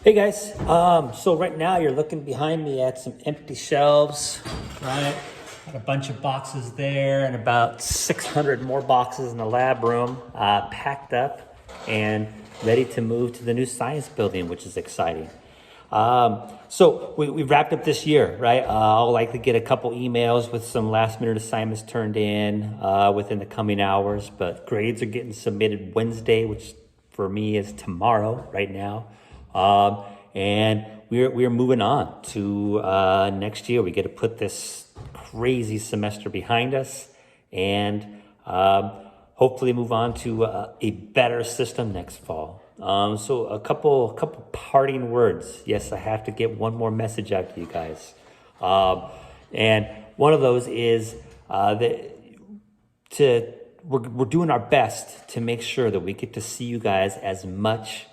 Hey guys, so right now you're looking behind me at some empty shelves, right? Got a bunch of boxes there and about 600 more boxes in the lab room, packed up and ready to move to the new science building, which is exciting. So we wrapped up this year, right? I'll likely get a couple emails with some last minute assignments turned in within the coming hours, but grades are getting submitted Wednesday, which for me is tomorrow right now. And we're moving on to next year. We get to put this crazy semester behind us and hopefully move on to a better system next fall. So a couple parting words. Yes, I have to get one more message out to you guys. And one of those is we're doing our best to make sure that we get to see you guys as much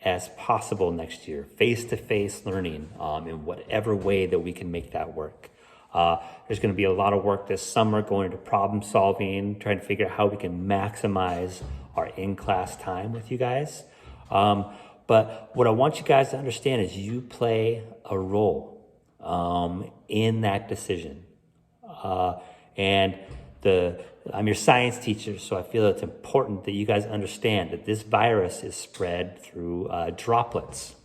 as possible next year, face-to-face learning in whatever way that we can make that work. There's going to be a lot of work this summer going into problem solving, trying to figure out how we can maximize our in-class time with you guys. But what I want you guys to understand is you play a role in that decision. I'm your science teacher, so I feel it's important that you guys understand that this virus is spread through droplets,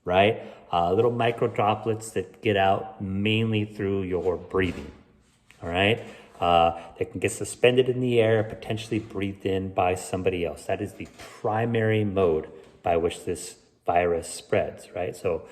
right? Little micro droplets that get out mainly through your breathing, all right? They can get suspended in the air, potentially breathed in by somebody else. That is the primary mode by which this virus spreads, right? So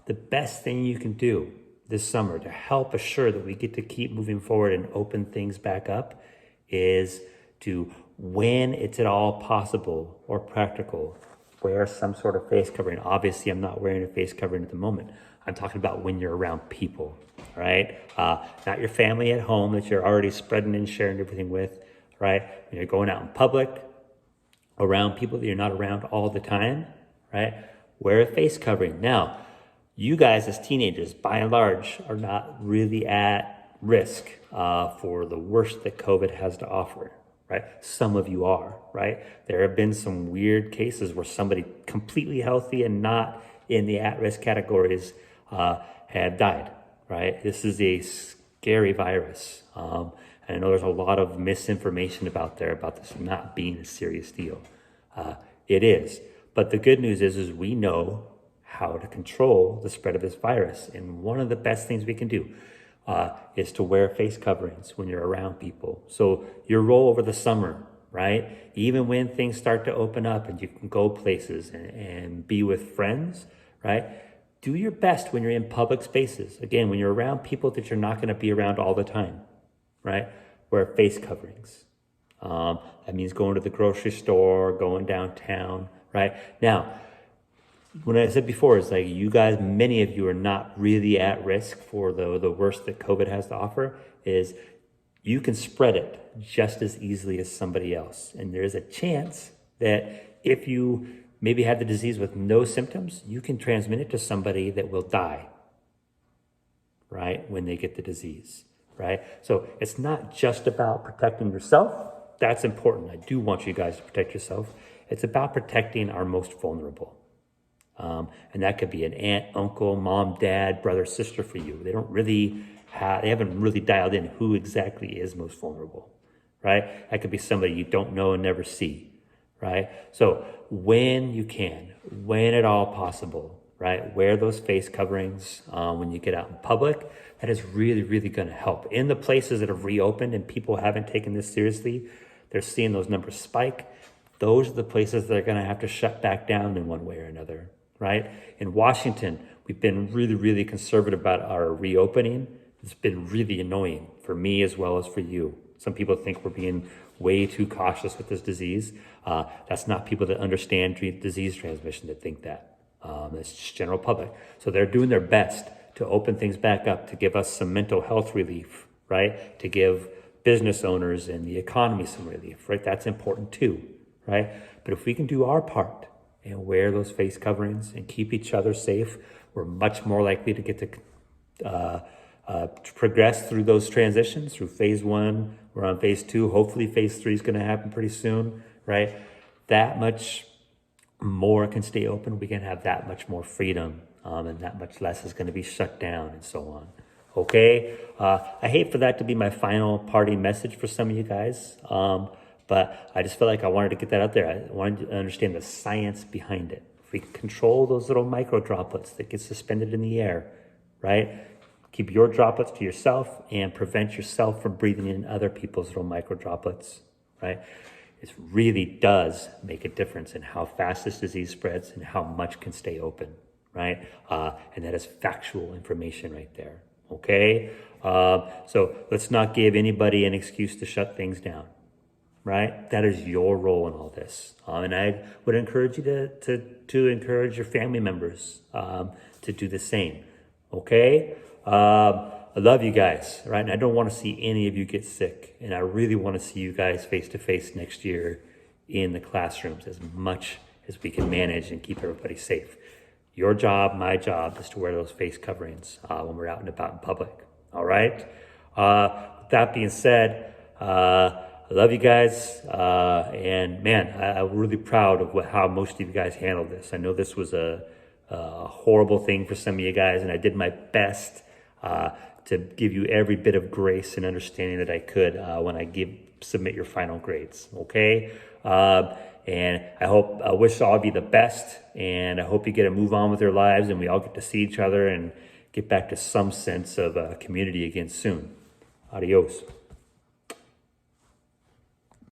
the best thing you can do this summer to help assure that we get to keep moving forward and open things back up is to, when it's at all possible or practical, wear some sort of face covering. Obviously, I'm not wearing a face covering at the moment. I'm talking about when you're around people, right? Not your family at home that you're already spreading and sharing everything with, right? When you're going out in public, around people that you're not around all the time, right? Wear a face covering. Now, you guys as teenagers, by and large, are not really at risk for the worst that COVID has to offer, right? Some of you are, right? There have been some weird cases where somebody completely healthy and not in the at-risk categories had died, right? This is a scary virus. And I know there's a lot of misinformation about this not being a serious deal. It is. But the good news is we know how to control the spread of this virus. And one of the best things we can do is to wear face coverings when you're around people. So your role over the summer, right? Even when things start to open up and you can go places and be with friends, right? Do your best when you're in public spaces. Again, when you're around people that you're not going to be around all the time, right? Wear face coverings. That means going to the grocery store, going downtown, right? Now, when I said before, it's like you guys, many of you are not really at risk for the worst that COVID has to offer, is you can spread it just as easily as somebody else. And there's a chance that if you maybe had the disease with no symptoms, you can transmit it to somebody that will die, right, when they get the disease, right? So it's not just about protecting yourself. That's important. I do want you guys to protect yourself. It's about protecting our most vulnerable. And that could be an aunt, uncle, mom, dad, brother, sister for you. They haven't really dialed in who exactly is most vulnerable, right? That could be somebody you don't know and never see, right? So when you can, when at all possible, right, wear those face coverings when you get out in public. That is really, really going to help. In the places that have reopened and people haven't taken this seriously, they're seeing those numbers spike. Those are the places that are going to have to shut back down in one way or another, right? In Washington, we've been really, really conservative about our reopening. It's been really annoying for me as well as for you. Some people think we're being way too cautious with this disease. That's not people that understand disease transmission that think that. It's just general public. So they're doing their best to open things back up, to give us some mental health relief, right? To give business owners and the economy some relief, right? That's important too, right? But if we can do our part and wear those face coverings and keep each other safe, we're much more likely to get to progress through those transitions, through phase 1. We're on phase 2. Hopefully phase 3 is going to happen pretty soon, right? That much more can stay open, we can have that much more freedom, and that much less is going to be shut down and so on. Okay, I hate for that to be my final party message for some of you guys, but I just felt like I wanted to get that out there. I wanted to understand the science behind it. If we control those little micro droplets that get suspended in the air, right? Keep your droplets to yourself and prevent yourself from breathing in other people's little micro droplets, right? It really does make a difference in how fast this disease spreads and how much can stay open, right? And that is factual information right there, okay? So let's not give anybody an excuse to shut things down, right? That is your role in all this. And I would encourage you to encourage your family members to do the same, okay? I love you guys, right? And I don't want to see any of you get sick. And I really want to see you guys face to face next year in the classrooms as much as we can manage and keep everybody safe. Your job, my job, is to wear those face coverings when we're out and about in public. All right? With that being said, I love you guys. And man, I'm really proud of how most of you guys handled this. I know this was a horrible thing for some of you guys, and I did my best to give you every bit of grace and understanding that I could when I submit your final grades, okay? And I wish all of you the best, and I hope you get to move on with your lives and we all get to see each other and get back to some sense of community again soon. Adios.